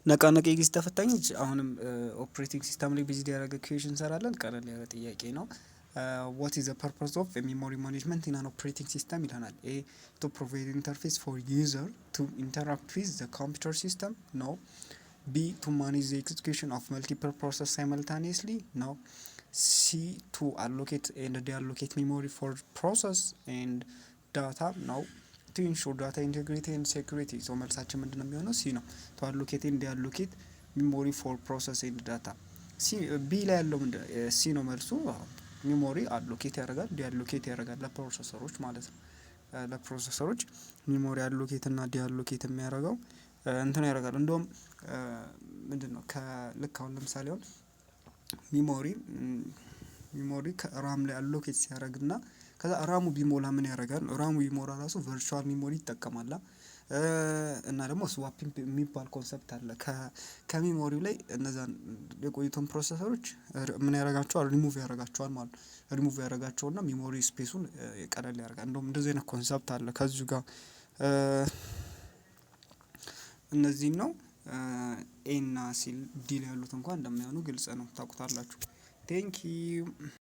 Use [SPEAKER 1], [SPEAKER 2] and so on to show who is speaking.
[SPEAKER 1] ነቃነቅ የጊዜ ተፈታኞች አሁንም ኦፕሬቲንግ ሲስተም ላይ ቤዝድ ያደረገ ኩዌሽን እንሰራለን። ቀለል ያለ ጥያቄ ነው። ዋት ኢዝ ዘ ፐርፐስ ኦፍ ሚሞሪ ማኔጅመንት ኢን አን ኦፕሬቲንግ ሲስተም ይለናል። ኤ ቱ ፕሮቫይድ ኢንተርፌስ ፎር ዩዘር ቱ ኢንተራክት ዊዝ ዘ ኮምፒውተር ሲስተም ነው። ቢ ቱ ማኔጅ ዘ ኤክዚኪዩሽን ኦፍ መልቲፕል ፕሮሰስ ሳይመልታኒየስሊ ነው። ሲ ቱ አሎኬት ኤንድ ዲአሎኬት ሚሞሪ ፎር ፕሮሰስ ኤንድ ዳታ ነው። ቱ ኢንሹር ዳታ ኢንቴግሪቲ ኤንድ ሴኩሪቲ። ሶ መልሳችን ምንድነው የሚሆነው? ሲ ነው። ቱ አሎኬት ኤንድ ዲአሎኬት ሚሞሪ ፎር ፕሮሰስ ኤንድ ዳታ። ቢ ላይ ያለው ሲ ነው መልሱ። ሚሞሪ አሎኬት ያደርጋል፣ ዲአሎኬት ያደርጋል ለፕሮሰሰሮች ማለት ነው። ለፕሮሰሰሮች ሚሞሪ አሎኬት እና ዲአሎኬት የሚያደርገው እንትን ያደርጋል። እንደውም ምንድነው ከልክ አሁን ለምሳሌ አሁን ሚሞሪ ከራም ላይ አሎኬት ሲያደርግና ከዛ ራሙ ቢሞላ ምን ያደርጋል? ራሙ ቢሞላ ራሱ ቨርቹዋል ሚሞሪ ይጠቀማል። እና ደግሞ ስዋፒንግ የሚባል ኮንሰፕት አለ። ከሚሞሪው ላይ እነዛን የቆዩትን ፕሮሰሰሮች ምን ያደርጋቸዋል? ሪሙቭ ያደርጋቸዋል ማለት ነው። ሪሙቭ ያደርጋቸውና ሚሞሪ ስፔሱን ቀለል ያደርጋል። እንደውም እንደዚህ አይነት ኮንሰፕት አለ ከዚሁ ጋር እነዚህን ነው። ኤ እና ሲ ዲ ላይ ያሉት እንኳን እንደማይሆኑ ግልጽ ነው፣ ታውቁታላችሁ። ቴንኪው